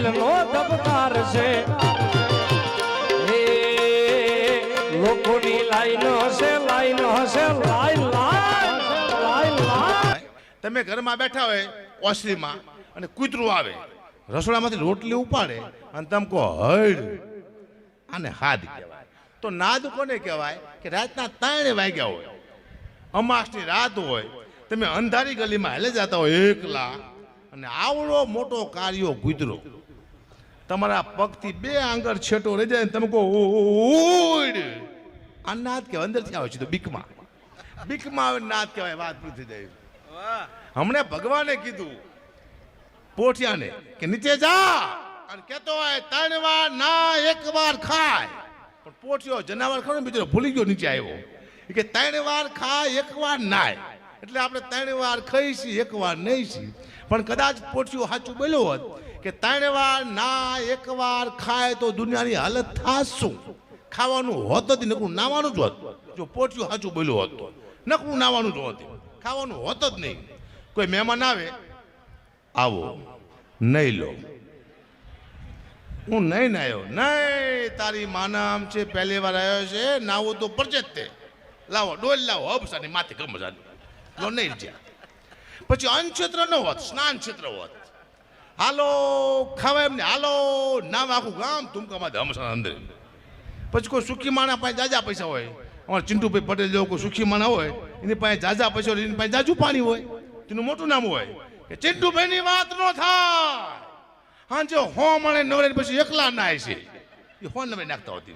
દિલનો ધબકાર છે હે લોકોની લાઈનો હશે લાઈનો હશે લાઈન લાઈન લાઈન લાઈન તમે ઘરમાં બેઠા હોય ઓસરીમાં અને કૂતરું આવે રસોડામાંથી રોટલી ઉપાડે અને તમે કહો હળ આને હાદ કહેવાય. તો નાદ કોને કહેવાય કે રાતના 3 વાગ્યા હોય, અમાસની રાત હોય, તમે અંધારી ગલીમાં હેલે જતા હોય એકલા અને આવડો મોટો કાર્યો કૂતરો તમારા પગથી 2 આંગળ છેટો રહી જાય તમે કહો ઓડ આ નાદ કહેવાય. અંદરથી આવે છે તો બીકમાં આવે નાદ કહેવાય. વાત પૂરી થઈ જાય. હમણે ભગવાને કીધું પોઠિયાને કે નીચે જા અને કહેતો હોય 3 વાર ના 1 વાર ખાય, પણ પોઠિયો જનાવર ખરો બીજો ભૂલી ગયો નીચે આવ્યો કે 3 વાર ખાય 1 વાર નાય. એટલે આપણે 3 વાર ખાઈશી 1 વાર નહીં છી. પણ કદાચ પોઠિયો સાચું બોલ્યો હોત કે 3 વાર ના 1 વાર ખાય તો દુનિયાની હાલત થાશ શું? ખાવાનું હોત જ નકરું નાવાનું જ હોત. જો પોઠિયો સાચું બોલ્યો હોત તો નકરું નાવાનું જ હોત, ખાવાનું હોત જ નહીં. કોઈ મહેમાન આવે આવો નહીં લો, હું નહીં નાયો નહીં, તારી માનામ છે પહેલી વાર આવ્યો છે નાવો તો પરચે જ તે લાવો ડોલ લાવો હબસાની માથે ગમજાની લો નહીં જ્યાં. પછી અન્ન ક્ષેત્ર ન હોત, સ્નાન ક્ષેત્ર હોત. હાલો ખાવા એમને હાલો નામ આખું ગામ તુમકામાં હમસા અંદર. પછી કોઈ સુખી માણા પાસે જાજા પૈસા હોય, અમારા ચિંટુભાઈ પટેલ જેવો કોઈ સુખી માણા હોય એની પાસે જાજા પૈસા હોય, એની પાસે જાજુ પાણી હોય, તેનું મોટું નામ હોય કે ચિંટુભાઈની વાત ન થાય. હા જો હો મળે નવરે પછી એકલા નાય છે એ ફોન નંબર નાખતા હોતી.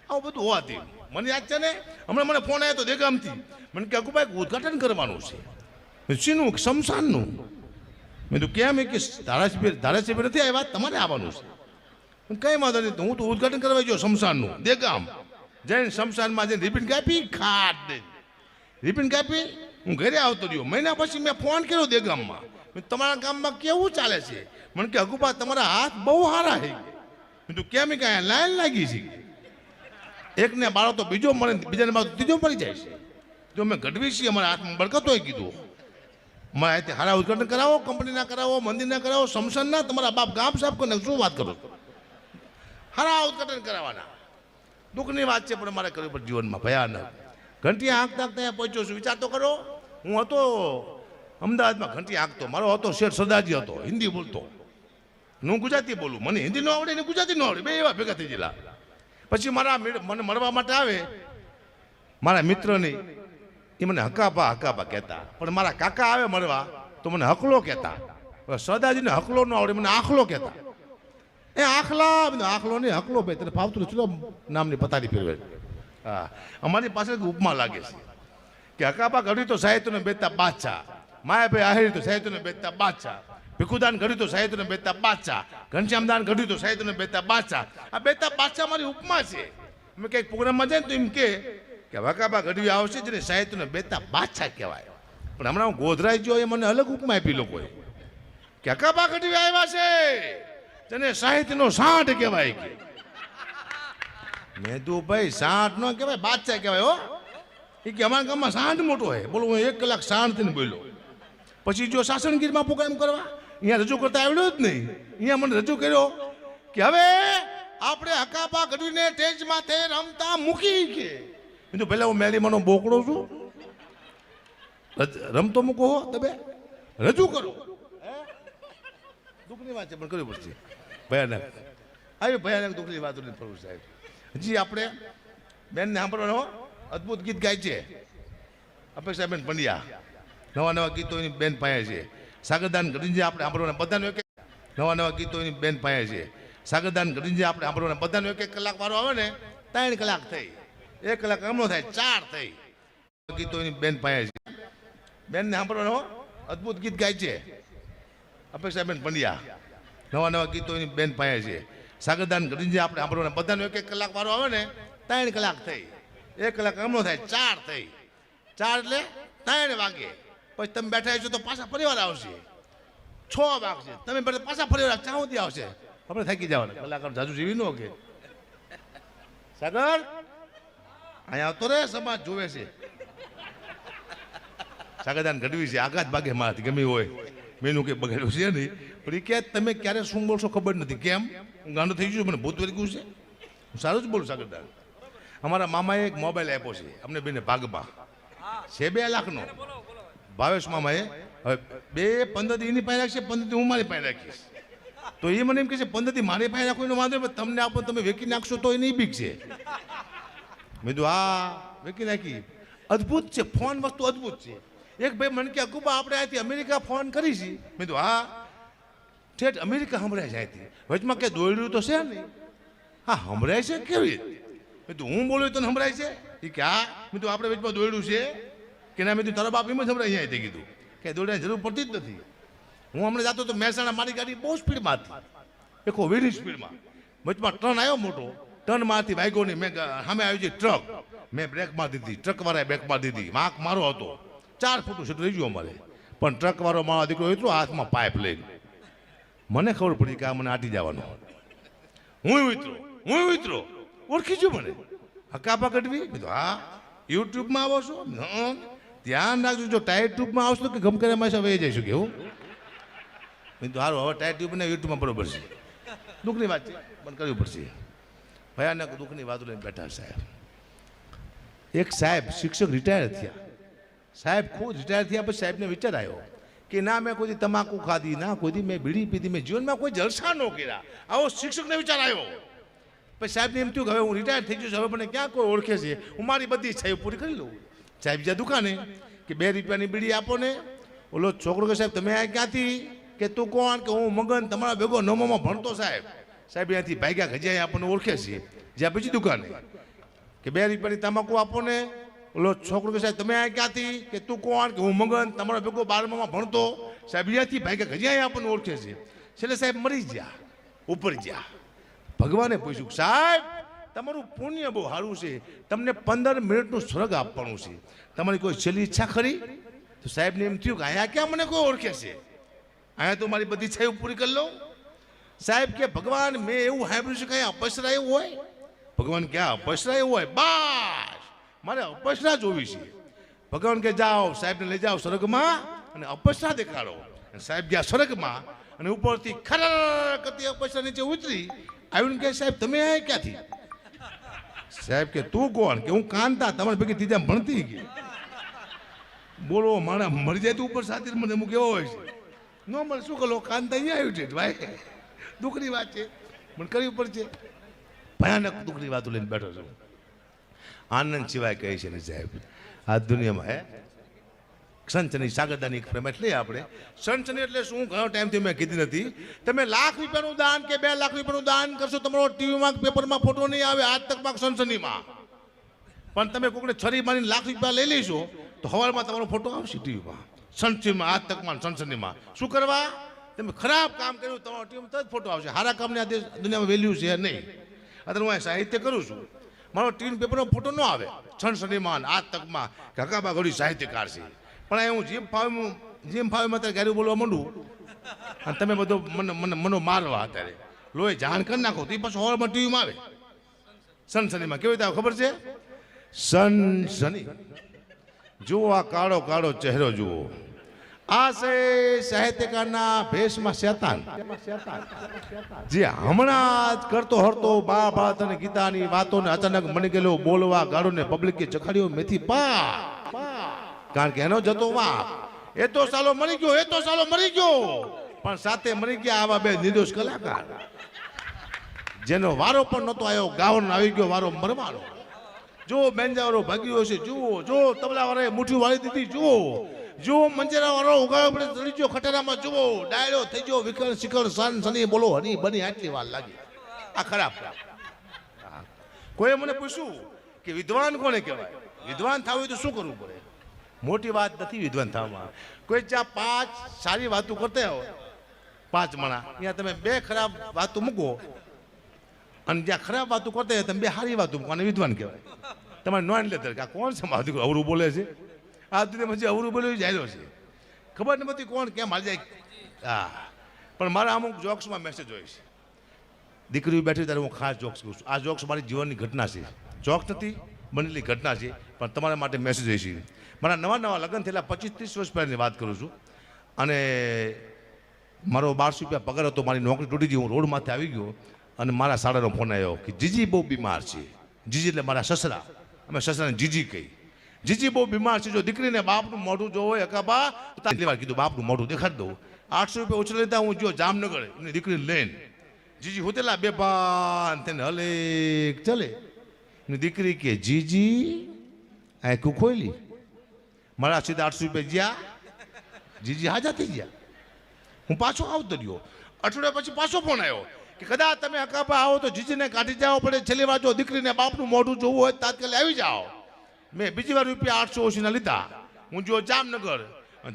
આવું બધું હોતી. મને યાદ છે ને હમણાં મને ફોન આવ્યો તો દેગામથી, મને કે અકુભાઈ ઉદઘાટન કરવાનું છે. શીનું? શમશાનનું. મેં તો કેમ કે ધારાસભ્ય નથી આવ્યા, તમારે આવવાનું છે. કઈ વાંધો નહીં, હું તો ઉદઘાટન કરવા ગયો શમશાનનું દેગામ. જઈને શમશાનમાં જઈને રિબિન કાપી ખાટ દે રિબિન કાપી હું ઘરે આવતો રહ્યો. મહિના પછી મેં ફોન કર્યો દેગામમાં, તમારા ગામમાં કેવું ચાલે છે? મને કે અગુબા તમારા હાથ બહુ સારા છે. મેં તો કેમ કે લાઈન લાગી છે, એકને બાળો તો બીજો મળે, બીજાને બાળો ત્રીજો મળી જાય છે. જો મેં ગઢવી છીએ અમારા હાથમાં બળકતો હોય કીધું મારે અહીંથી હારા ઉદઘાટન કરાવો, કંપનીના કરાવો, મંદિરના કરાવો, શમશાનના. તમારા બાપ ગામ સાફ કરીને શું વાત કરો? હારા ઉદઘાટન કરાવવાના. દુઃખની વાત છે પણ મારે કરવી પડે જીવનમાં ભયાનક. ઘંટી હાંકતા ત્યાં પહોંચ્યો છું. વિચાર તો કરો, હું હતો અમદાવાદમાં ઘંટી હાંકતો. મારો હતો શેઠ સરદારજી હતો, હિન્દી બોલતો, હું ગુજરાતી બોલું. મને હિન્દી ન આવડે ને ગુજરાતી ન આવડે, બે એવા ભેગા થઈ ગયેલા. પછી મને મળવા માટે આવે મારા મિત્રની, એ મને હકાપા કહેતા. પણ મારા કાકા આવે મળવા તો મને હકલો કહેતા. સરદારજીને હકલો ન આવડે, મને આખલો કહેતા. એ આખલો નહીં હકલો ભાઈ, તને ફાવતું ચલો નામની પતારી ફેરવે. હા, અમારી પાસે ઉપમા લાગે છે કે હકાપા ઘડી તો સાહિત્યને બેચતા બાદશાહ, માયાભાઈ આહિર તો સાહિત્યને બેચતા બાદશાહ, ભીખુદાન ઘડ્યું તો સાહિત્યને બેચતા બાદશાહ, ઘનશ્યામદાન ઘડ્યું તો સાહિત્યને બેચતા બાદશાહ. આ બેચતા બાદશાહ મારી ઉપમા છે. અમે કંઈક પ્રોગ્રામમાં જાય ને તો એમ કે હકાપા ઘડવી આવશે જેને સાહિત્યને બેચતા બાદશાહ કહેવાય. પણ હમણાં હું ગોધરાઈ ગયો, એ મને અલગ ઉપમા આપી લોકોએ કે હકાપા ઘડવી આવ્યા છે જેને સાહિત્યનો સાંઢ કહેવાય. કે મેં તું ભાઈ સાંઢ ન કહેવાય, બાદશાહ કહેવાય. હો એ કે અમારા ગામમાં સાંઢ મોટો હોય. બોલો હું 1 કલાક સાંઢ થઈને બોલ્યો. પછી જો સાસણગીરમાં પ્રોગ્રામ કરવા અહીંયા રજૂ કરતા આવડ્યો જ નહીં. અહીંયા મને રજૂ કર્યો કે હવે આપણે હકાપા ઘડીને સ્ટેજ માથે રમતા મૂકી કે તો પહેલા હું મેરીમાંનો બોકડો છું, રમતો મૂકો હો તમે રજૂ કરો. દુઃખની વાત છે પણ કરવી પડશે. ભયાનક આવી ભયાનક દુઃખની વાતો નથી ફરવું સાહેબ. હજી આપણે બેનને સાંભળવાનો અદભુત ગીત ગાય છે અપેક્ષાબેન પંડ્યા. નવા ગીતો એની બેન પાસે છે. સાગરદાન ઘડીને આપણે સાંભળવાના બધાનો એક નવા ગીતો એની બેન પાસે છે. સાગરદાન ઘડીને આપણે સાંભળવાના બધાનો 1 કલાક વારો આવે ને 3 કલાક થઈ, 1 કલાક હમણો થાય 4 થઈ. ગીતો એની બેન પાસે છે. બેનને સાંભળવાનો અદભુત ગીત ગાય છે અપેક્ષાબેન પંડ્યા. નવા ગીતો એની બેન પાસે છે. સાગરદાન ઘડીને આપણે સાંભળવાના બધાનો 1 કલાક વારો આવે ને 3 કલાક થઈ, 1 કલાક હમણો થાય 4 થઈ. 4 એટલે 3 વાગે. પછી તમે બેઠા છો તો પાછા પરિવાર આવશે 6 વાગશે. તમે પાછા પરિવાર ચા સુધી આવશે. આપણે થાકી જવાના. કલાકાર જાજુ જીવી ન કે સાગર અહીંયા આવતો રે, સમાજ જોવે છે. સાગરદાન ઘડવી છે, આઘાત ભાગે મારાથી ગમી હોય મેનું કંઈ બગાડ્યું છે નહીં, પણ એ કે તમે ક્યારે શું બોલશો ખબર નથી. કેમ? હું ગાંડો થઈ ગયું, મને ભૂત વળી ગયું છે. હું સારું જ બોલું સાગરદાર. અમારા મામાએ એક મોબાઈલ આપ્યો છે અમને બેને ભાગમાં, છે 2 લાખનો. ભાવેશ મામાએ હવે 2-15 એની પાસે રાખશે, 15 હું મારી પાસે રાખીશ. તો એ મને એમ કહે છે 15 મારી પાસે રાખો એનો વાંધો નહીં, તમને આપો તમે વેકી નાખશો તો એની બીક છે. મેં કીધું હા વેકી નાખી. અદ્ભુત છે ફોન, વસ્તુ અદ્ભુત છે. એક ભાઈ મને કે અકુબા આપણે અહીંથી અમેરિકા ફોન કરી છે. મેં કીધું હા ઠેઠ અમેરિકા સંભળાય છે અહીંથી. વચમાં કે દોડ્યું તો છે નહીં. હા સંભળાય છે કેવી રીતે? મેં કીધું હું બોલું તો સંભળાય છે? એ કે હા. મેં કીધું આપણે વચમાં દોડ્યું છે કે ના? મેં કીધું તારા બાપ એમ જ સંભળાય અહીંયાથી. કીધું કે દોડવાની જરૂર પડતી જ નથી. હું હમણાં જતો તો મહેસાણા, મારી ગાડી બહુ સ્પીડમાં હતી, એકો વીરી સ્પીડમાં. વચમાં ટર્ન આવ્યો મોટો, ટર્નમાંથી વાગ્યો નહીં. મેં સામે આવી છે ટ્રક, મેં બ્રેક મારી દીધી, ટ્રકવાળાએ બ્રેક મારી દીધી. વાંક મારો હતો, 4 ફૂટ સીટ રહી ગયો અમારે. પણ ટ્રકવાળો મારો દીકરો એટલો હાથમાં પાઇપ લઈને, મને ખબર પડી કે આ મને આટી જવાનો. હું વિતરો ઓળખી છું મને. હકાપા કઢવી? કીધું હા. યુટ્યુબમાં આવો છો? ધ્યાન રાખજો, જો ટાયર ટ્યુબમાં આવશો કે ગમ કરે માસા વહી જઈશું. કેવું? મેં તો સારું, હવે ટાયર ટ્યુબ ને યુટ્યુબમાં બરોબર છે. દુઃખની વાત છે, પણ કરવી પડશે. ભયાનક દુઃખની વાતો લઈને બેઠા સાહેબ. એક સાહેબ શિક્ષક રિટાયર થયા. સાહેબ ખુદ રિટાયર થયા પછી સાહેબને વિચાર આવ્યો કે ના મેં કોઈ તમાકુ ખાધી, ના કોઈ મેં બીડી પીધી, મેં જીવનમાં કોઈ જલસા ન કર્યા. આવો શિક્ષકને વિચાર આવ્યો. પછી સાહેબને એમ થયું કે હવે હું રિટાયર થઈ ગયું છું, હવે મને ક્યાં કોઈ ઓળખે છે, હું મારી બધી ઈચ્છાઓ પૂરી કરી લઉં. સાહેબ જ્યાં દુકાને કે 2 રૂપિયાની બીડી આપો ને. ઓલો છોકરો કે સાહેબ તમે આ ક્યાંથી? કે તું કોણ? કે હું મગન, તમારા ભેગો નવમામાં ભણતો સાહેબ. સાહેબ અહીંયાથી ભાગ્યા ગજ્યા આપણને ઓળખે છે. જ્યાં બીજી દુકાને કે 2 રૂપિયાની તમાકુ આપો ને. ઓલો છોકરો કે સાહેબ તમે આ ક્યાંથી? કે તું કોણ? કે હું મગન, તમારો ભેગો 12મામાં ભણતો. સાહેબ અહીંયાથી ભાગ્યા ગજ્યા આપણને ઓળખે છે. છેલ્લે સાહેબ મરી ગયા, ઉપર ગયા. ભગવાને પૂછ્યું સાહેબ તમારું પુણ્ય બહુ સારું છે, તમને 15 મિનિટનું સ્વર્ગ આપવાનું છે, તમારી કોઈ છેલ્લી ઈચ્છા ખરી? તો સાહેબને એમ થયું કે અહીંયા ક્યાં મને કોઈ ઓળખે છે, અહીંયા તો મારી બધી ઈચ્છાઓ પૂરી કરી લઉં. સાહેબ કે ભગવાન મેં એવું સાંભળ્યું છે કે અહીંયા અપસરા એવું હોય? ભગવાન ક્યાં અપસરા એવું હોય? બસ મારે અપસરા જોવી છે. ભગવાન કે જાઓ સાહેબને લઈ જાઓ સ્વર્ગમાં અને અપસરા દેખાડો. સાહેબ ગયા સ્વર્ગમાં અને ઉપરથી ખરા કરતી અપસરા નીચે ઉતરી આવીને કે સાહેબ તમે આ ક્યાંથી? સાહેબ કે તું કોણ? કે હું કાંતા, તમારી ભેગી ત્રીજા ભણતી ગઈ. બોલો માણા મરી જાય તો ઉપર સાથે મને અમુક એવો હોય છે. ન મને શું કરો કાંતા અહીંયા આવ્યું છે ભાઈ. દુઃખની વાત છે પણ કરવી પડશે. ભયાનક દુઃખની વાતો લઈને બેઠો છું. આનંદ સિવાય કહે છે ને સાહેબ આ દુનિયામાં હે સનસની સાગરદાની ફરમાઈશ લઈએ આપણે. સનસની એટલે શું? ઘણો ટાઈમથી મેં કીધી નથી. તમે ₹1,00,000નું દાન કે ₹2,00,000નું દાન કરશો, તમારો ટીવીમાં પેપરમાં ફોટો નહીં આવે આજ તકમાં સનસનીમાં. પણ તમે કોઈને છરી મારીને ₹1,00,000 લઈ લઈશો તો સવારમાં તમારો ફોટો આવશે ટીવીમાં, સનસનીમાં, આજ તકમાં, સનસનીમાં. શું કરવા? તમે ખરાબ કામ કર્યું તમારો ટીવીમાં તો જ ફોટો આવશે. સારા કામને આ દુનિયામાં વેલ્યુ છે નહીં. અત્યારે હું સાહિત્ય કરું છું, મારો ટીવી પેપરમાં ફોટો ન આવે સનસનીમાં, આજ તકમાં, હકાબા ઘડી સાહિત્યકાર છે. પણ અહીં હું જેમ ફાવે અત્યારે ગાડી બોલવા માંડું અને તમે બધો મનો મારવા અત્યારે લોહી જાણ કરી નાખો તો એ પાછું હોલમાં ટીવીમાં આવે સનસનીમાં. કેવી રીતે ખબર છે? સનસની. જુઓ આ કાળો કાળો ચહેરો જુઓ, આ છે સાહિત્યકારના ભેષમાં શેતાન, જે હમણાં જ કરતો હરતો મહાભારત અને ગીતાની વાતોને અચાનક મની ગયેલો બોલવા ગાળોને પબ્લિકે ચખાડ્યો મેથી પા. કારણ કે એનો જતો વાપ એ તો સાલો મરી ગયો, એ તો સાલો મરી ગયો, પણ સાથે મરી ગયા આવા 2 નિર્દોષ કલાકાર જેનો વારો પણ નહોતો આવ્યો, ગાવાનો આવી ગયો વારો મરવાનો. જો બેન્જાવાળો ભાગ્યો છે જુઓ, જો તબલાવાળાએ મુઠ્ઠી વાળી દીધી જુઓ, જો મંજરાવાળો ઉગાડ્યો પડે ચડી ગયો ખટારામાં જુઓ, ડાયરો થઈ ગયો વિકલ શિખર સન સની બોલો હની બની આટલી વાર લાગી. આ ખરાબ. કોઈ મને પૂછ્યું કે વિદ્વાન કોને કહેવાય? વિદ્વાન થવું હોય તો શું કરવું પડે? મોટી વાત નથી વિદ્વાન થવામાં. કોઈ જ્યાં 5 સારી વાતો કરતા હોય 5 માણા, ત્યાં તમે 2 ખરાબ વાતો મૂકો અને જ્યાં ખરાબ વાતો કરતા હોય તમે 2 સારી વાતો મૂકો અને વિદ્વાન કહેવાય. તમારે નોન લેતર કે કોણ છે મારું અવરું બોલે છે, આ દુનિયામાં જે અવરું બોલે જાયલો છે, ખબર નથી કોણ કેમ હાલ જાય. હા, પણ મારા અમુક જોક્સમાં મેસેજ હોય છે. દીકરીઓ બેઠી ત્યારે હું ખાસ જોક્સ કહું છું. આ જોક્સ મારી જીવનની ઘટના છે, જોક્સ નથી બનેલી ઘટના છે, પણ તમારા માટે મેસેજ હોય છે. મારા નવા લગ્ન થયેલા 25-30 વર્ષ પહેલાંની વાત કરું છું. અને મારો 1200 રૂપિયા પગાર હતો, મારી નોકરી તૂટી ગઈ, હું રોડમાંથી આવી ગયો અને મારા સાડાનો ફોન આવ્યો કે જીજી બહુ બીમાર છે. જીજી એટલે મારા સસરા, અમે સસરાને જીજી કહી. જીજી બહુ બીમાર છે, જો દીકરીને બાપનું મોઢું જોવો હોય હકાબા તો એટલી વાર કીધું બાપનું મોઢું દેખાડી દઉં. 800 રૂપિયા ઉછળી લીધા, હું જો જામનગર એની દીકરીને લઈને. જીજી હોતેલા બેભાન તેને હલે ચલે. એની દીકરી કે જીજી આંખું ખોલી. મારા સીધા 800 રૂપિયા જ્યાં જીજી હાજા થઈ ગયા. હું પાછો આવતો રહ્યો. અઠવાડિયા પછી પાછો ફોન આવ્યો કે કદાચ તમે હકાબા આવો તો જીજીને કાઢી જવા પડે, છેલ્લી વાર જો દીકરીને બાપનું મોઢું જોવું હોય તાત્કાલિક આવી જાઓ. મેં બીજી વાર રૂપિયા 800 ઓછીના લીધા. હું જો જામનગર,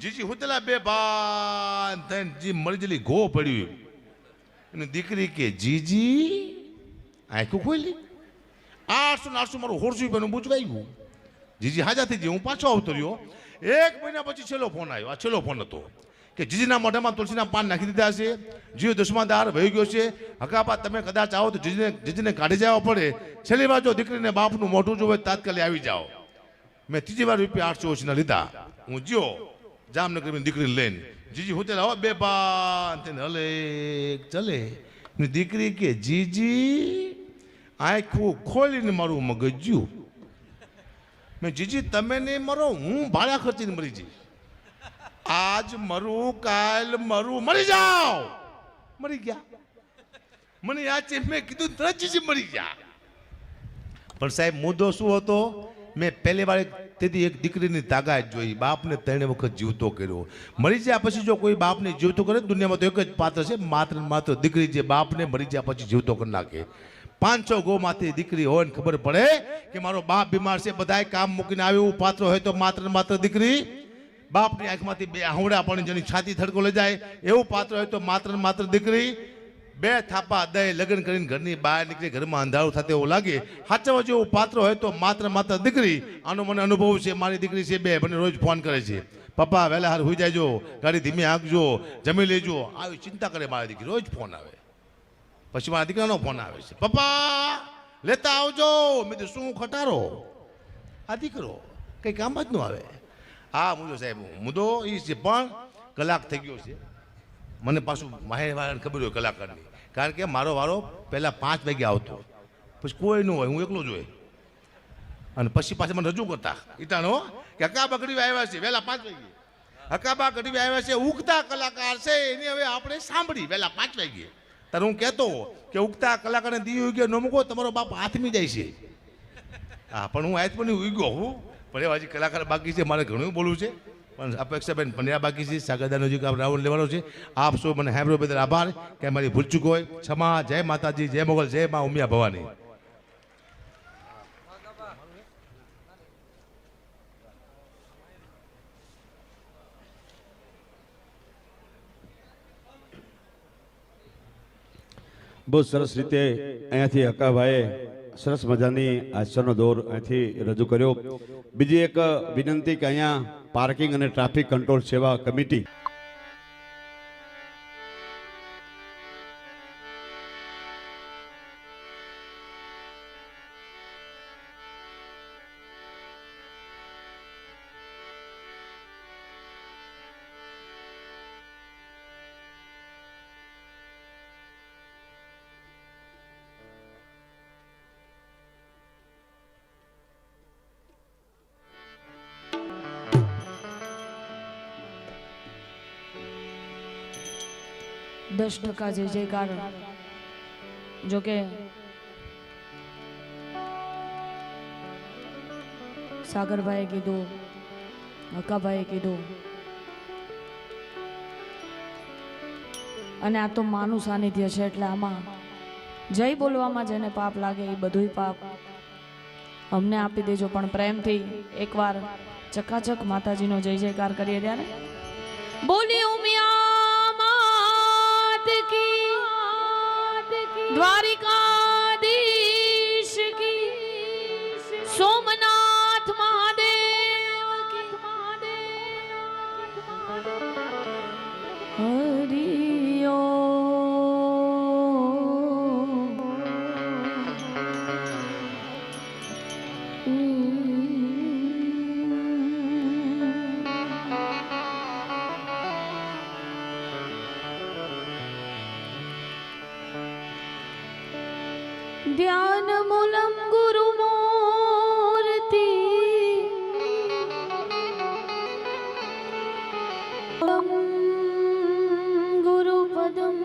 જીજી હોતેલા બેભાન થઈને જી મળી જેલી ઘો પડ્યું. એની દીકરી કે જીજી આંખું ખોલી. 800 મારું 100 રૂપિયાનું બૂચવાઈ ગયું. જીજી હાજા થઈ ગઈ. હું પાછો આવતો રહ્યો. 1 મહિના પછી છેલ્લો ફોન આવ્યો. આ છેલ્લો ફોન હતો કે જીજીના મોઢામાં તુલસીના પાન નાખી દીધા છે, જીવ દુશ્મનદાર વહી ગયો છે, હકાબા તમે કદાચ આવો તો જીજીને કાઢી જવા પડે, છેલ્લી વાર જો દીકરીને બાપનું મોઢું જોવે તાત્કાલિક આવી જાઓ. મેં ત્રીજી વાર રૂપિયા 800 ઓછીના લીધા. હું જ્યો જામનગરની દીકરીને લઈને. જીજી હોતેલા હો બેભાન થઈને હલે ચલે. એની દીકરી કે જીજી આંખું ખોલીને મારું મગજ જ્યું. મેં જીજી તમે નહીં મરો, હું ભાડા ખર્ચીને મરી જઈશ. આજ મરું કાલ મરું, મરી જાઓ. મરી ગયા. મને યાદ છે મેં કીધું તરત જીજી મરી ગયા. પણ સાહેબ મુદ્દો શું હતો? મેં પહેલી વાર તેથી એક દીકરીની તાકાત જોઈ. બાપને 3 વખત જીવતો કર્યો. મરી ગયા પછી જો કોઈ બાપને જીવતો કરે દુનિયામાં તો એક જ પાત્ર છે, માત્ર ને માત્ર દીકરી, જે બાપને મરી ગયા પછી જીવતો કરી નાખે. 500 ગોમાંથી દીકરી હોય ને ખબર પડે કે મારો બાપ બીમાર છે, બધાય કામ મૂકીને આવ્યું પાત્ર હોય તો માત્ર ને માત્ર દીકરી. બાપની આંખમાંથી 2 આહુડા પણ જેની છાતી થડકો લઈ જાય એવું પાત્ર હોય તો માત્ર ને માત્ર દીકરી. 2 થાપા દઈ લગ્ન કરીને ઘરની બહાર નીકળી ઘરમાં અંધારું થતું એવું લાગે, સાચવવા જેવું પાત્ર હોય તો માત્ર માત્ર દીકરી. આનો મને અનુભવ છે. મારી દીકરી છે 2, મને રોજ ફોન કરે છે, પપ્પા વહેલા હાર હોઈ જાયજો, ગાડી ધીમી હાંકજો, જમી લેજો, આવી ચિંતા કરે મારી દીકરી. રોજ ફોન આવે. પછી મારા દીકરાનો ફોન આવે છે, પપ્પા લેતા આવજો. મેં તો શું ખટારો, આ દીકરો કંઈ કામ જ ન આવે. હા મુજો સાહેબ, મુદ્દો એ છે પણ કલાક થઈ ગયો છે. મને પાછું માહિરવાળાને ખબર હોય કલાકારની, કારણ કે મારો વારો પહેલાં 5 વાગે આવતો, પછી કોઈ ન હોય, હું એકલો જ હોય. અને પછી પાછા મને રજૂ કરતા ઈટાનો કે હકાબા ગઢવી આવ્યા છે વહેલા 5 વાગે. હકાબા ગઢવી આવ્યા છે, ઉગતા કલાકાર છે, એની હવે આપણે સાંભળી વહેલા 5 વાગે. ત્યારે હું કહેતો કે ઉગતા કલાકારને દી ઉગ્યો ન મૂકો, તમારો બાપ હાથમી જાય છે. હા પણ હું આજ પણ ઉગ્યો હું, પણ એવા હજી કલાકાર બાકી છે, મારે ઘણું બોલવું છે. પણ અપેક્ષાબેન પંડ્યા બાકી છે, સાગરદાનો હજી આપણે રાઉન્ડ લેવાનો છે. આપ સૌ મને હેબ્રો બદલ આભાર કે મારી ભૂલ ચૂક હોય ક્ષમા. જય માતાજી, જય મોગલ, જય મા ઉમિયા ભવાની. બહુ સરસ રીતે અહીંયાથી હકાભાઈએ સરસ મજાની હાસ્યનો દોર અહીંથી રજૂ કર્યો. બીજી એક વિનંતી કે અહીંયા પાર્કિંગ અને ટ્રાફિક કંટ્રોલ સેવા કમિટી દસ ટકા જય જયકાર. જોકે સાગરભાઈએ કીધું, હકાભાઈએ કીધું, અને આ તો માનું સાનિધ્ય છે, એટલે આમાં જય બોલવામાં જેને પાપ લાગે એ બધું પાપ અમને આપી દેજો. પણ પ્રેમથી એકવાર ચકાચક માતાજીનો જય જયકાર કરીએ. ત્યારે બોલી ઉમિયા દ્વારિકાધીશ કી, સોમનાથ મહાદેવ કી, હરિયો. ध्यानमूलं गुरुमूर्ति गुरुपदं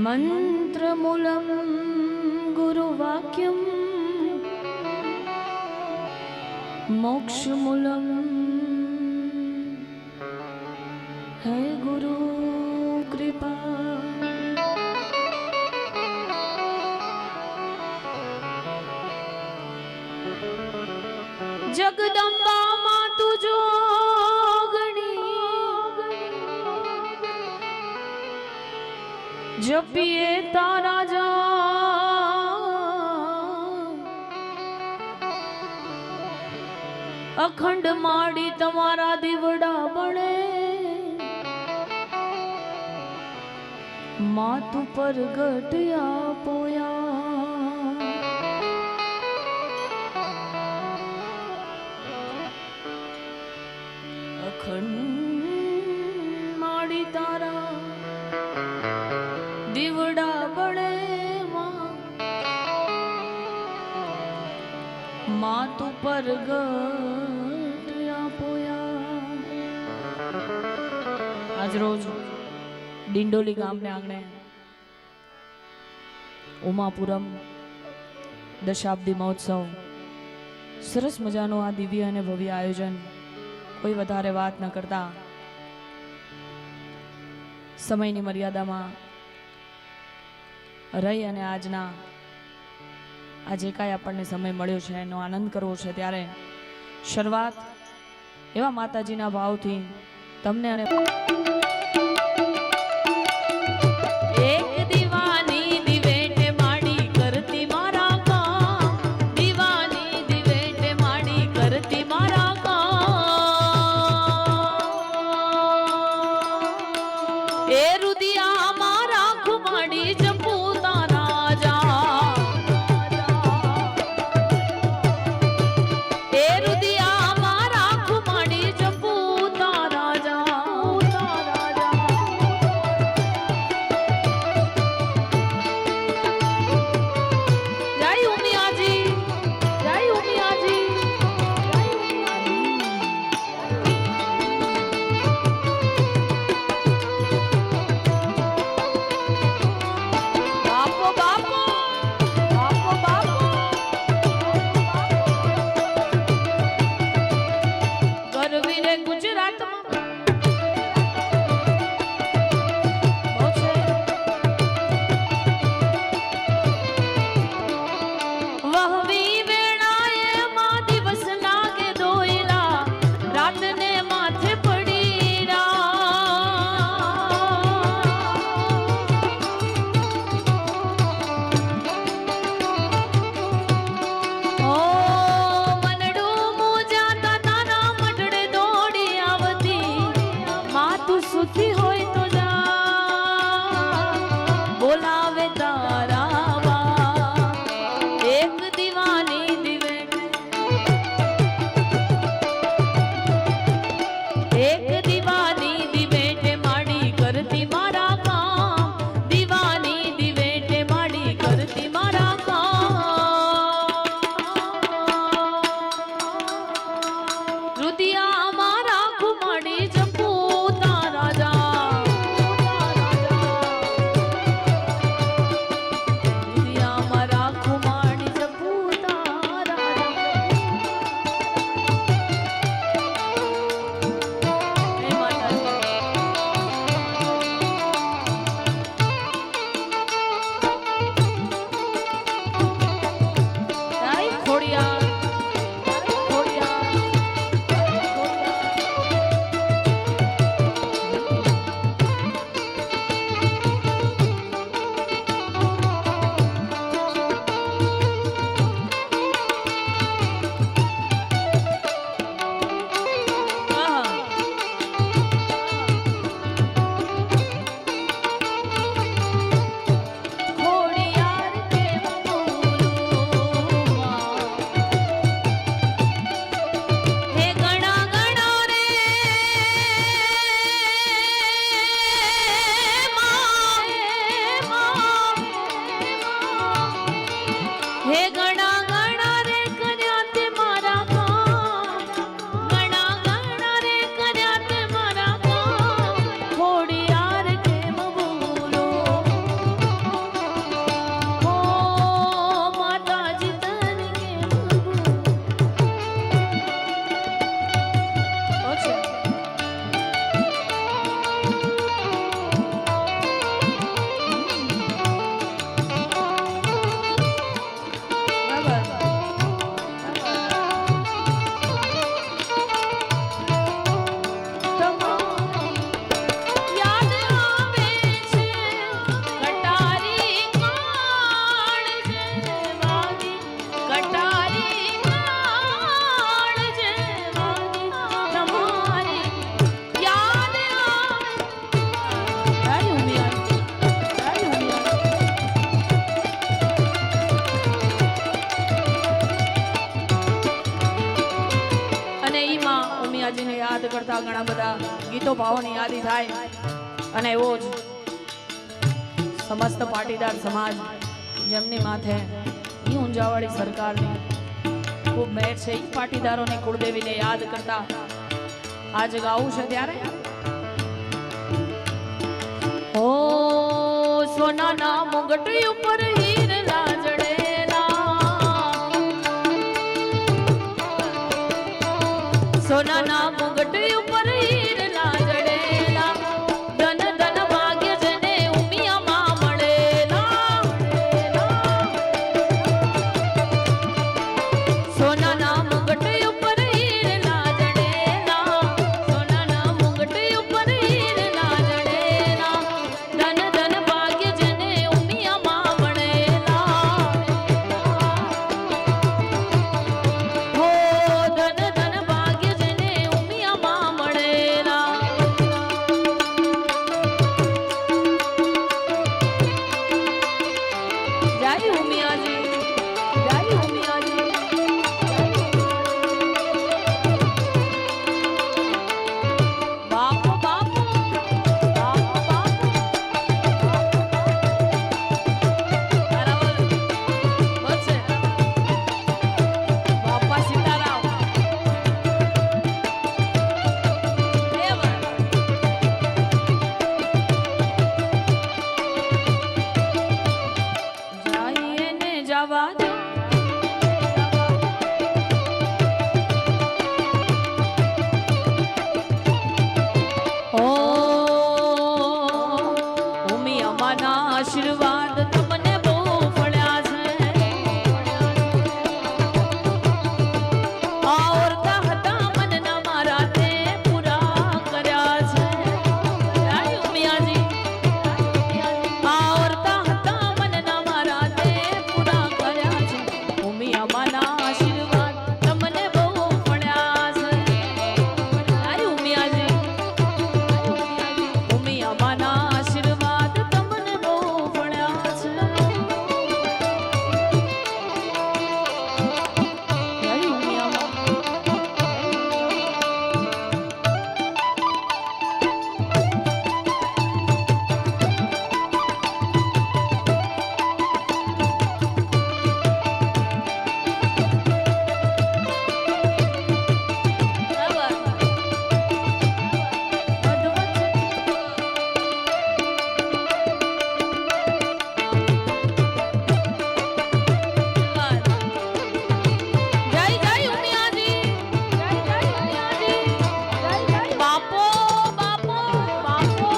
मन्त्रमूलं गुरुवाक्यं मोक्षमूलं है गुरु कृपा। जगदंबा मातु जोगणी जपिए तारा जा अखंड माड़ी तमारा दीवड़ा बने मातु पर गटिया पोया। अखंड माड़ी तारा दीवड़ा बड़े मातु पर गटिया पोया। आज रोज ડિંડોલી ગામને આંગણે ઉમાપુરમ દશાબ્દી મહોત્સવ સરસ મજાનું આ દિવ્ય અને ભવ્ય આયોજન કોઈ વધારે વાત ન કરતા સમયની મર્યાદામાં રહી અને આજના આ જે કાંઈ આપણને સમય મળ્યો છે એનો આનંદ કરવો છે ત્યારે શરૂઆત એવા માતાજીના ભાવથી તમને અને एक दीवानी दिवेट माड़ी करती मारा काम दीवानी दिवेट माड़ी करती मारा काम ए रुदिया मारा खुमाड़ी जपूता राजा ए रुदिया मारा खुमाड़ी जपूता राजा। रुदिया मारा खुमाड़ी जपूता राजा। કરતા ઘણા બધા ગીતો ભાવોની યાદી થાય અને એવો જ સમસ્ત પાટીદાર સમાજ જેમની માથે ઈ ઊંઝાવાળી સરકારની ખૂબ મહેર છે, ઈ પાટીદારોની કુળદેવીને યાદ કરતા આજે ગાવું છે ત્યારે ઓ સોનાના મુગટ ઉપર હીર લાજડેલા, સોનાના મુગટ ઉપર હીર લાજડેલા, ધન ધન ભાગ્ય જને ઉમિયામાં મળેલા, સોનાના મુગટ ઉપર હીર લાજડેલા, સોનાના મુગટ ઉપર હીર લાજડેલા, ધન ધન ભાગ્ય જને ઉમિયામાં મળેલા, હો ધન ધન ભાગ્ય જને ઉમિયામાં મળેલા. જય ઉમિયાજી, જય ઉમિયાજી. બાપુ બાપુ બાપુ બાપુ બરાબર બસ બાપા સીતારામ જાઈએ ને જવા દો ઓ ઉમી અમાના આશીર્વાદ તમને બહુ મળ્યા છે. આવડતા હતા મનના મારા તે પૂરા કર્યા છે. જય ઉમિયાજી. આવડતા હતા મનના મારા તે પૂરા કર્યા છે. ઉમી અમાના આશીર્વાદ તમને બહુ મળ્યા છે. જય ઉમિયાજી. ઉમી અમાના આશીર્વાદ તમને બહુ મળ્યા છે. જય ઉમિયામાં. જય જય ઉમિયાજી, જય જય ઉમિયાજી, જય જય બાપો બાપો બાપો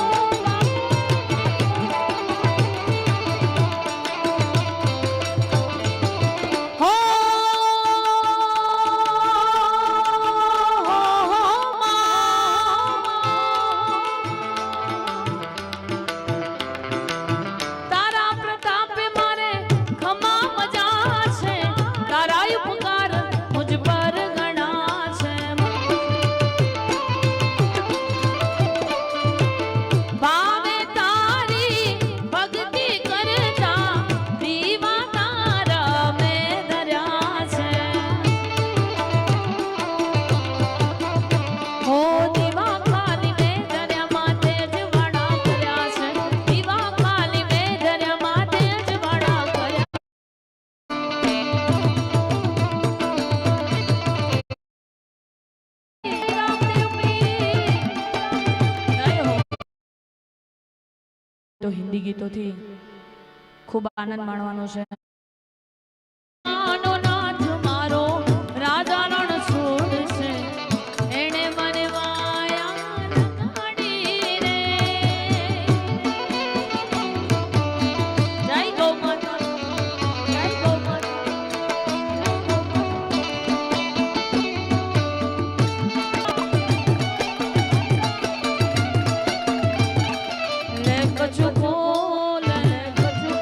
હો તારા પ્રતાપે મારે ખમા મજા છે, તારા ઉપકાર મુજ પર ઘણા છે. ભાવે તારી ભક્તિ કરતા દીવા તારા મેં ધર્યા છે. હો દીવા ખાલી મેં ધર્યા માતે જ વાડા કર્યા છે. દીવા ખાલી મેં ધર્યા માતે જ વાડા કર્યા. તો હિન્દી ગીતોથી ખૂબ આનંદ માણવાનો છે. આનો નાથ મારો રાજા રણછોડ છે, એણે મને વાયા લગાડી રે. જય ગૌ માતા, જય ગૌ માતા, જય ગૌ માતા. લે કछु બોલ, લે કछु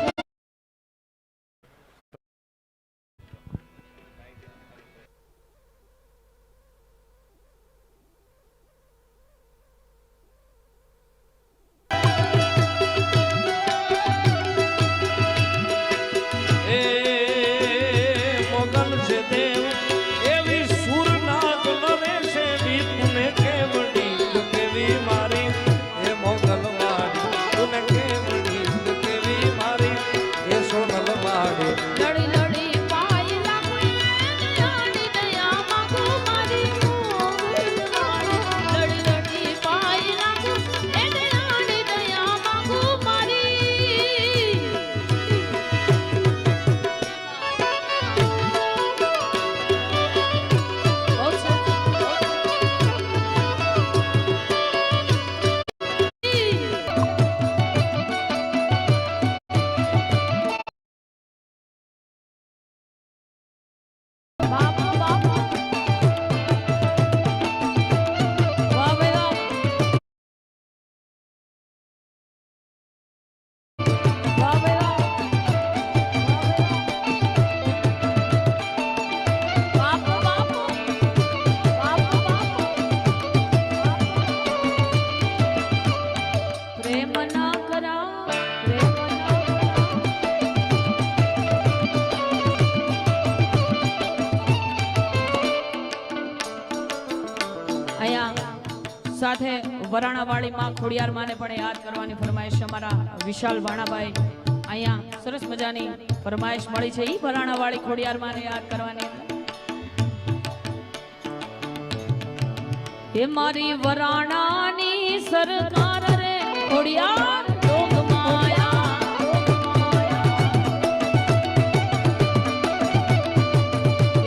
સાથે વરાણાવાળી માં ખોડિયાર માને પણ યાદ કરવાની ફરમાઈશ અમારા વિશાલ ભાણાભાઈ અહીંયા સરસ મજાની ફરમાઈશ મળી છે ઈ વરાણાવાળી ખોડિયાર માને યાદ કરવાની હે મારી વરાણાની સરકાર રે ખોડિયાર જોગમાયા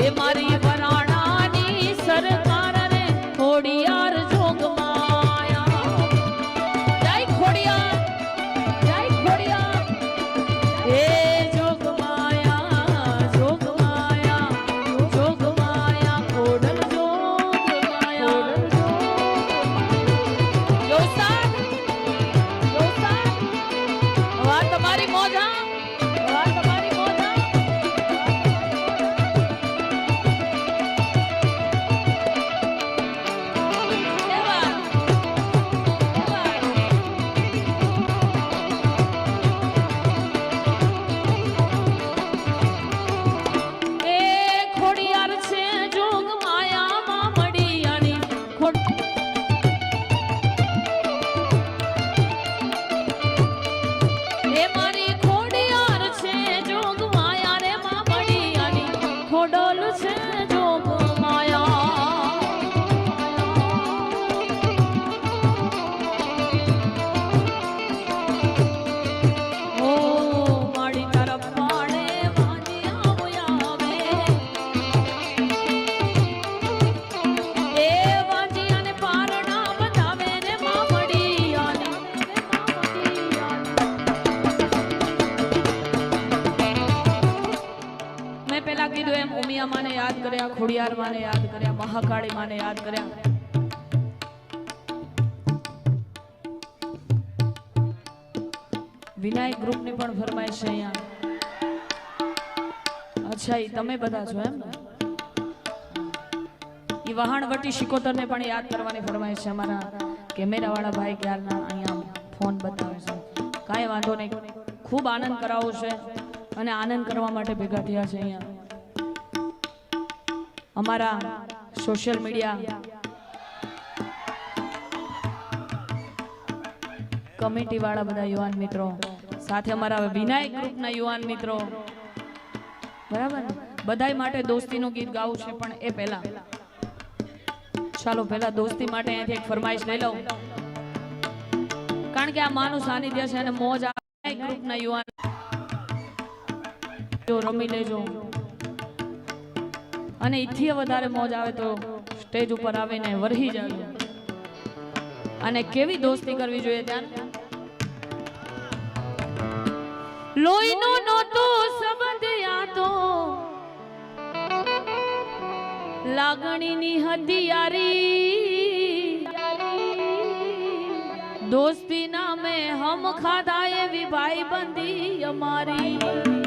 હે મારી વરાણાની સરકાર રે ખોડિયાર જોગમાયા જય ખોડિયાર હે જોગમાયા જોગમાયા ખોડલ જોગમાયા વાત તમારી મોજા માને યાદ કર્યા ખોડિયાર માને યાદ કર્યા મહાકાળી માને યાદ કર્યા વિનાયક ગ્રુપ ની પણ ફરમાઈશ છે અહીંયા અચ્છા ઈ તમે બધા છો એમ ઈ વહાણવટી શિકોતર ને પણ યાદ કરવાની ફરમાઈશ છે અમારા કેમેરા વાળા ભાઈ ક્યારના અહીંયા ફોન બતાવે છે કાંઈ વાંધો નહીં ખૂબ આનંદ કરાવો છે અને આનંદ કરવા માટે ભેગા થયા છે અહીંયા અમારા સોશિયલ મીડિયા કમિટી વાળા બધા યુવાન મિત્રો સાથે અમારા વિનાયક ગ્રુપના યુવાન મિત્રો બરાબર બધાય માટે દોસ્તીનું ગીત ગાવું છે પણ એ પહેલા ચાલો પહેલા દોસ્તી માટે અહીંથી એક ફરમાઈશ લઈ લઉં કારણ કે આ માનું સાનિધ્ય છે અને મોજ આ ગ્રુપના યુવાન જો રમી લેજો અને ઈથી વધારે મોજ આવે તો સ્ટેજ ઉપર આવીને વરહી જાજો અને કેવી દોસ્તી કરવી જોઈએ ત્યાં લોહીનો નહોતો સંબંધ યાતો લાગણીની હતી યારી દોસ્તી નામે હમ ખાધા એવી ભાઈબંધી અમારી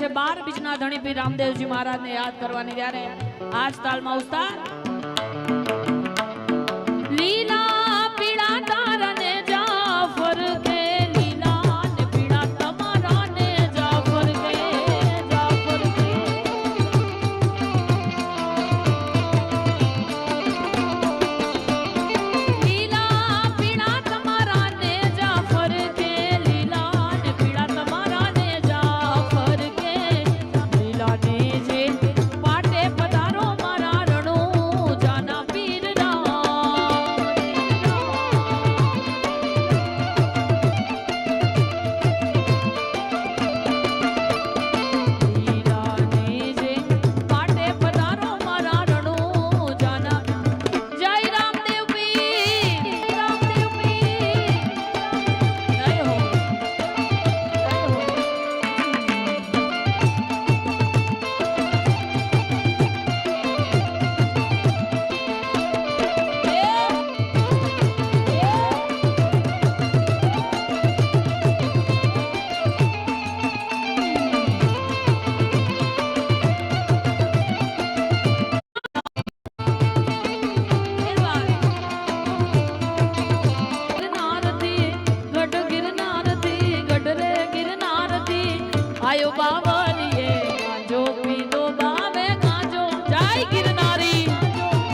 છે 12 બીજના ધણી પીર રામદેવજી મહારાજને યાદ કરવાની. ત્યારે આજ તાલમાં ઉસ્તાર લીલા પીળા તારને જાફર કે લીલા ને પીળા તમારા ને જાફર કે જાફર કે લીલા પીળા તમારા ને જાફર કે લીલા ને પીળા તમારા ને જાફર કે લીલા ને જે પાટે પધારો મારા રણો જાના પીર લીલા ને જે પાટે પધારો મારા રણો જાના જય રામદેવ પીર રામદેવ પીર જય હો આયો બાવરીએ ગાંજો પીધો બાવે ગાંજો જય ગિરનારી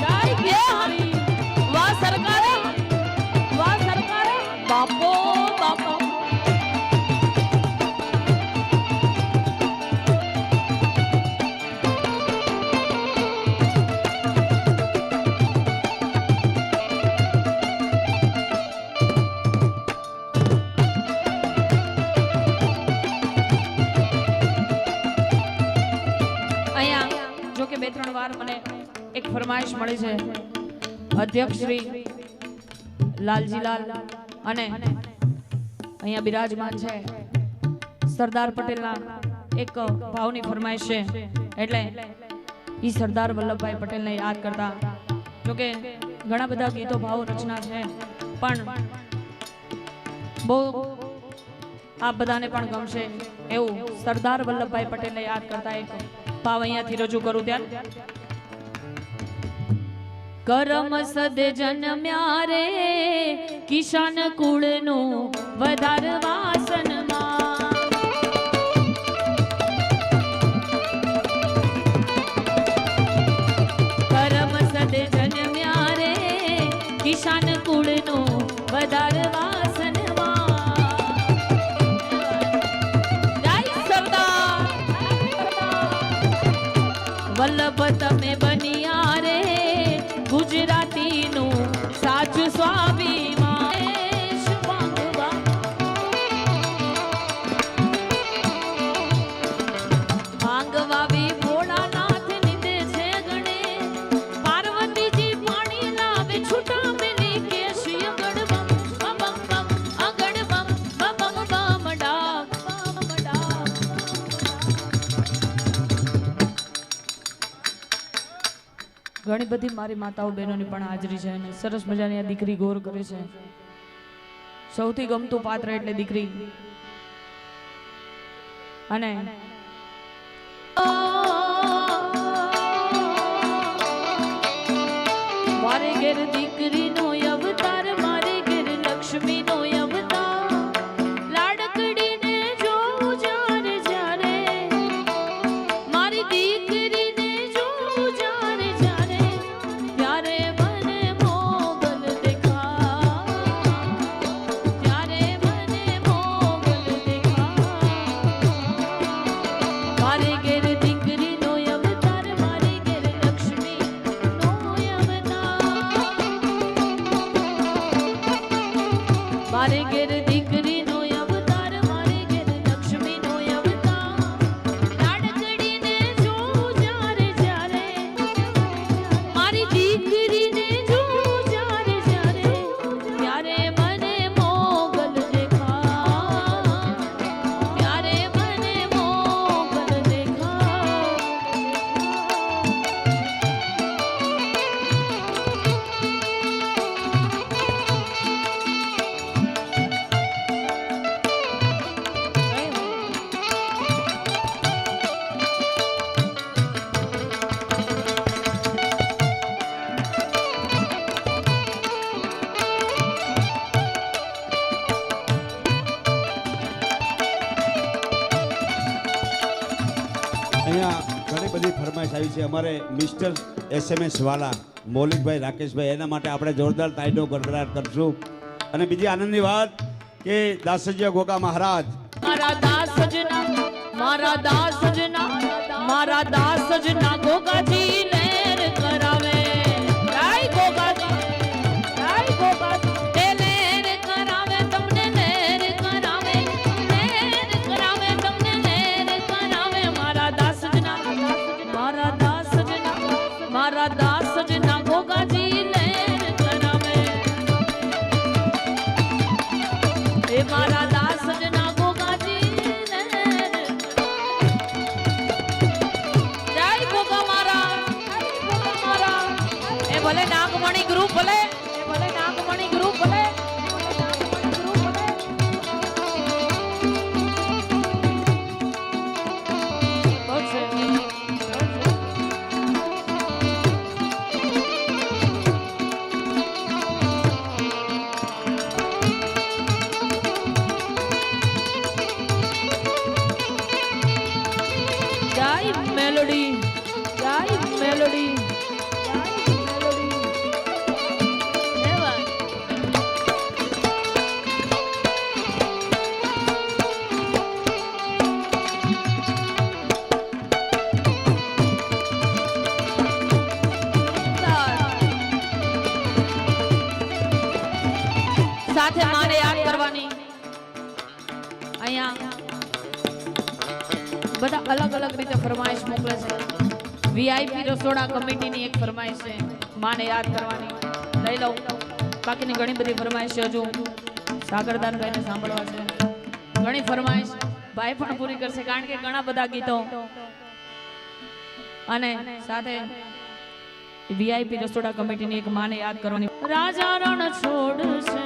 જય ગિરનારી વાહ સરકારે બાપો બાપો અહીંયા જો કે 2-3 વાર મને એક ફરમાઈશ મળી છે અધ્યક્ષ શ્રી લાલજીલાલ અને અહીંયા બિરાજમાન છે સરદાર પટેલના એક ભાવની ફરમાઈશ છે એટલે ઈ સરદાર વલ્લભભાઈ પટેલને યાદ કરતા જો કે ઘણા બધા ગીતો ભાવ રચના છે પણ બહુ આપ બધાને પણ ગમશે એવું સરદાર વલ્લભભાઈ પટેલને યાદ કરતા એક ભાવ અહીંયાથી રજૂ કરું ત્યારે કરમ સદ જન્મ્યા રે કિશાન કુળનું વધાર વાસનમાં કરમ સદ જન્મ્યા રે કિશાન કુળનું વધાર વાસનમાં જય સરદાર વલ્લભ તમે બન્યા રે ગુજરાતીનું સાચું સ્વાભિમાન માંગવાવી ભોળાનાથ નિદે છે ગણે પાર્વતીજી પાણી લાવે છૂટા મિલી કેશી અગડ બમ બમ બમ અગડ બમ બમ બમ ડાક ઘણી બધી મારી માતાઓ બહેનોની પણ હાજરી છે અને સરસ મજાની આ દીકરી ગોર કરે છે. સૌથી ગમતું પાત્ર એટલે દીકરી અને મારે ઘેર દીકરીનો અવતાર મારે ઘેર લક્ષ્મીનો અવતાર લાડકડીને જોઉં જ્યારે જ્યારે મારી દીકરીને જોઉં જ્યારે જ્યારે ત્યારે મને મોગલ દેખા ત્યારે મને મોગલ દેખા મારે ઘેર દીકરી ફરમાઈશ આવી છે અમારે મિસ્ટર SMS વાલા મૌલિકભાઈ રાકેશભાઈ, એના માટે આપણે જોરદાર તાળીનો ગડગડાટ કરશું. અને બીજી આનંદની વાત કે દાસજી ગોગા મહારાજ મારા દાસ સજના, મારા દાસ સજના, મારા દાસ સજના ગોગાજી લેર કરાવે. જય ગોગાજી, જય ગોગાજી. એ લેર કરાવે તમને, લેર કરાવે, લેર કરાવે તમને, લેર કરાવે. મારા દાસ સજના, મારા દાસ સજના, મારા દાસ સજના ગોગાજી લેર કરાવે. એ મારા દાસ સજના ગોગાજી લેર. જય ગોગા મારા, ગોગા મારા. એ ભલે નાગમણી ગ્રુપ ભલે, એ ભલે નાગમણી ગ્રુપ ભલે. બહુ છે. જય મેલોડી, જય મેલોડી, જય મેલોડી. એવા. સાથે માને યાદ કરવાની. અહીંયા બધા અલગ અલગ રીતે ફરમાઈશ મોકલે છે. VIP રસોડા કમિટીની એક ફરમાઈશ છે, માને યાદ કરવાની. લઈ લઉં. બાકીની ઘણી બધી ફરમાઈશ હજુ સાગરદાન ભાઈને સાંભળવા છે. ઘણી ફરમાઈશ ભાઈ પણ પૂરી કરશે, કારણ કે ઘણા બધા ગીતો. અને સાથે VIP રસોડા કમિટીની એક માને યાદ કરવાની. રાજા રણ છોડ છે